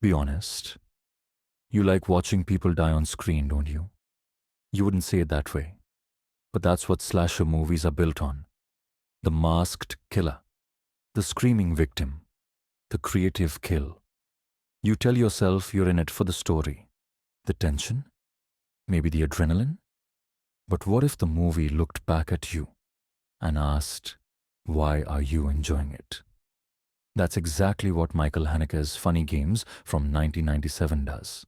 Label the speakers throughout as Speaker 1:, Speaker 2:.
Speaker 1: Be honest. You like watching people die on screen, don't you? You wouldn't say it that way. But that's what slasher movies are built on. The masked killer, the screaming victim, the creative kill. You tell yourself you're in it for the story, the tension, maybe the adrenaline. But what if the movie looked back at you and asked, why are you enjoying it? That's exactly what Michael Haneke's Funny Games from 1997 does.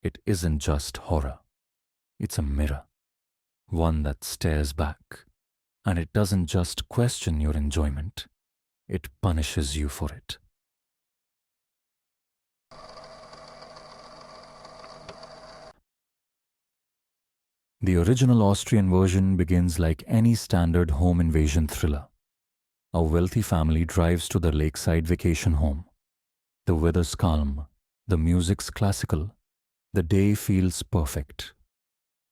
Speaker 1: It isn't just horror. It's a mirror, one that stares back. And it doesn't just question your enjoyment, it punishes you for it. The original Austrian version begins like any standard home invasion thriller. A wealthy family drives to their lakeside vacation home. The weather's calm, the music's classical, the day feels perfect.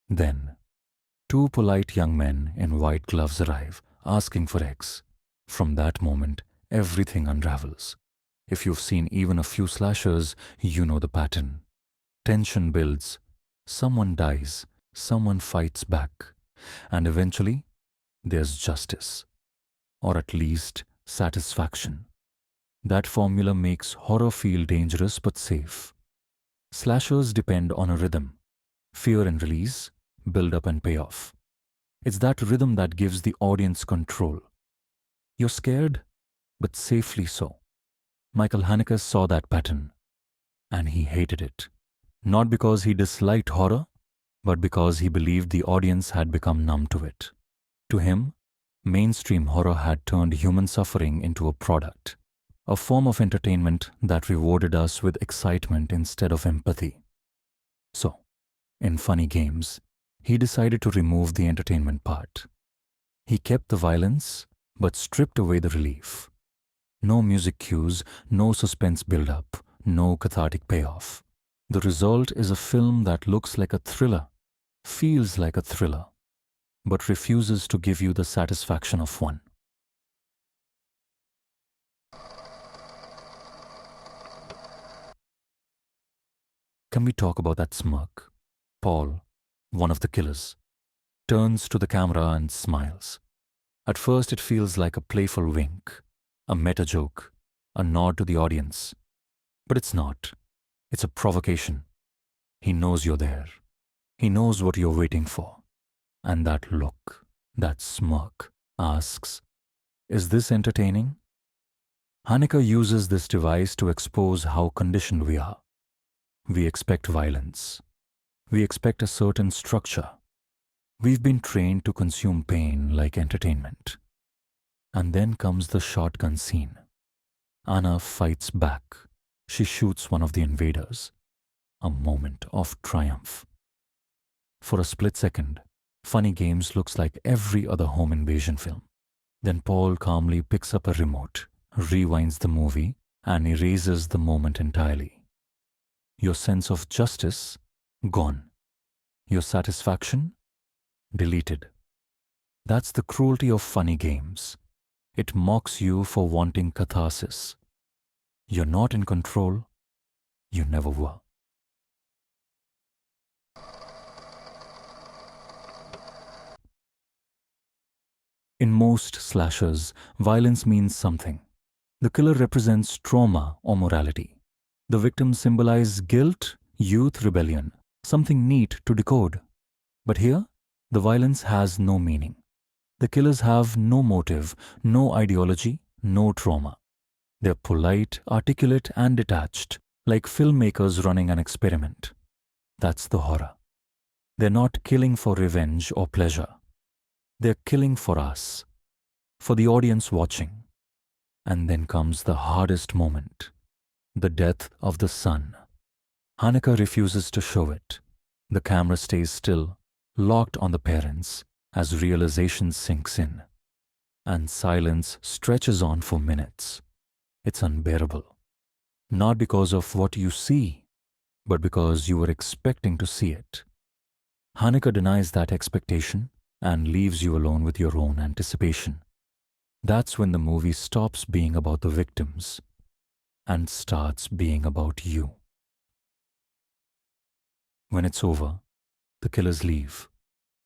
Speaker 1: Then, two polite young men in white gloves arrive, asking for eggs. From that moment, everything unravels. If you've seen even a few slashers, you know the pattern. Tension builds, someone dies, someone fights back, and eventually, there's justice. Or at least, satisfaction. That formula makes horror feel dangerous but safe. Slashers depend on a rhythm. Fear and release, build up and payoff. It's that rhythm that gives the audience control. You're scared, but safely so. Michael Haneke saw that pattern, and he hated it. Not because he disliked horror, but because he believed the audience had become numb to it. To him, mainstream horror had turned human suffering into a product, a form of entertainment that rewarded us with excitement instead of empathy. So, in Funny Games, he decided to remove the entertainment part. He kept the violence, but stripped away the relief. No music cues, no suspense build-up, no cathartic payoff. The result is a film that looks like a thriller, feels like a thriller, but refuses to give you the satisfaction of one. Can we talk about that smirk? Paul, one of the killers, turns to the camera and smiles. At first it feels like a playful wink, a meta joke, a nod to the audience. But it's not. It's a provocation. He knows you're there. He knows what you're waiting for. And that look, that smirk, asks, is this entertaining? Haneke uses this device to expose how conditioned we are. We expect violence. We expect a certain structure. We've been trained to consume pain like entertainment. And then comes the shotgun scene. Anna fights back. She shoots one of the invaders. A moment of triumph. For a split second, Funny Games looks like every other home invasion film. Then Paul calmly picks up a remote, rewinds the movie, and erases the moment entirely. Your sense of justice, gone. Your satisfaction, deleted. That's the cruelty of Funny Games. It mocks you for wanting catharsis. You're not in control. You never were. In most slashers, violence means something. The killer represents trauma or morality. The victims symbolize guilt, youth, rebellion, something neat to decode. But here, the violence has no meaning. The killers have no motive, no ideology, no trauma. They're polite, articulate, and detached, like filmmakers running an experiment. That's the horror. They're not killing for revenge or pleasure. They're killing for us, for the audience watching. And then comes the hardest moment, the death of the son. Haneke refuses to show it. The camera stays still, locked on the parents, as realization sinks in. And silence stretches on for minutes. It's unbearable. Not because of what you see, but because you were expecting to see it. Haneke denies that expectation and leaves you alone with your own anticipation. That's when the movie stops being about the victims and starts being about you. When it's over, the killers leave.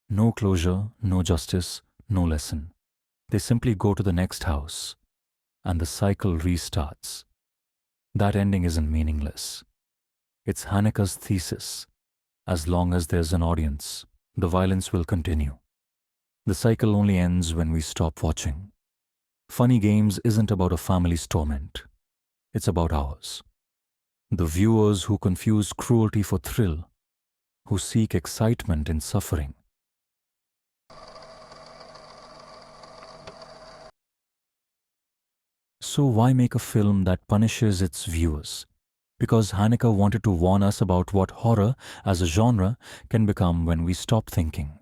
Speaker 1: No closure, no justice, no lesson. They simply go to the next house, and the cycle restarts. That ending isn't meaningless. It's Haneke's thesis. As long as there's an audience, the violence will continue. The cycle only ends when we stop watching. Funny Games isn't about a family's torment. It's about ours. The viewers who confuse cruelty for thrill, who seek excitement in suffering. So why make a film that punishes its viewers? Because Haneke wanted to warn us about what horror as a genre can become when we stop thinking.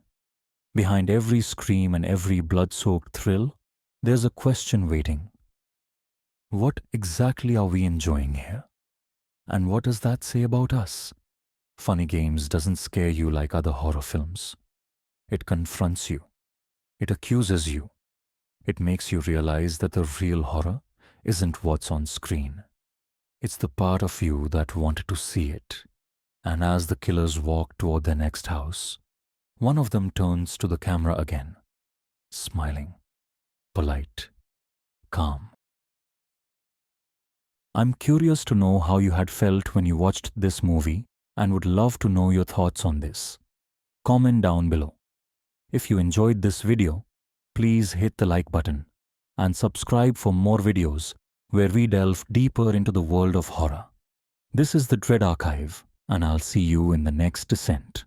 Speaker 1: Behind every scream and every blood-soaked thrill, there's a question waiting. What exactly are we enjoying here? And what does that say about us? Funny Games doesn't scare you like other horror films. It confronts you. It accuses you. It makes you realize that the real horror isn't what's on screen. It's the part of you that wanted to see it. And as the killers walk toward their next house, one of them turns to the camera again, smiling, polite, calm. I'm curious to know how you had felt when you watched this movie and would love to know your thoughts on this. Comment down below. If you enjoyed this video, please hit the like button and subscribe for more videos where we delve deeper into the world of horror. This is the Dread Archive, and I'll see you in the next descent.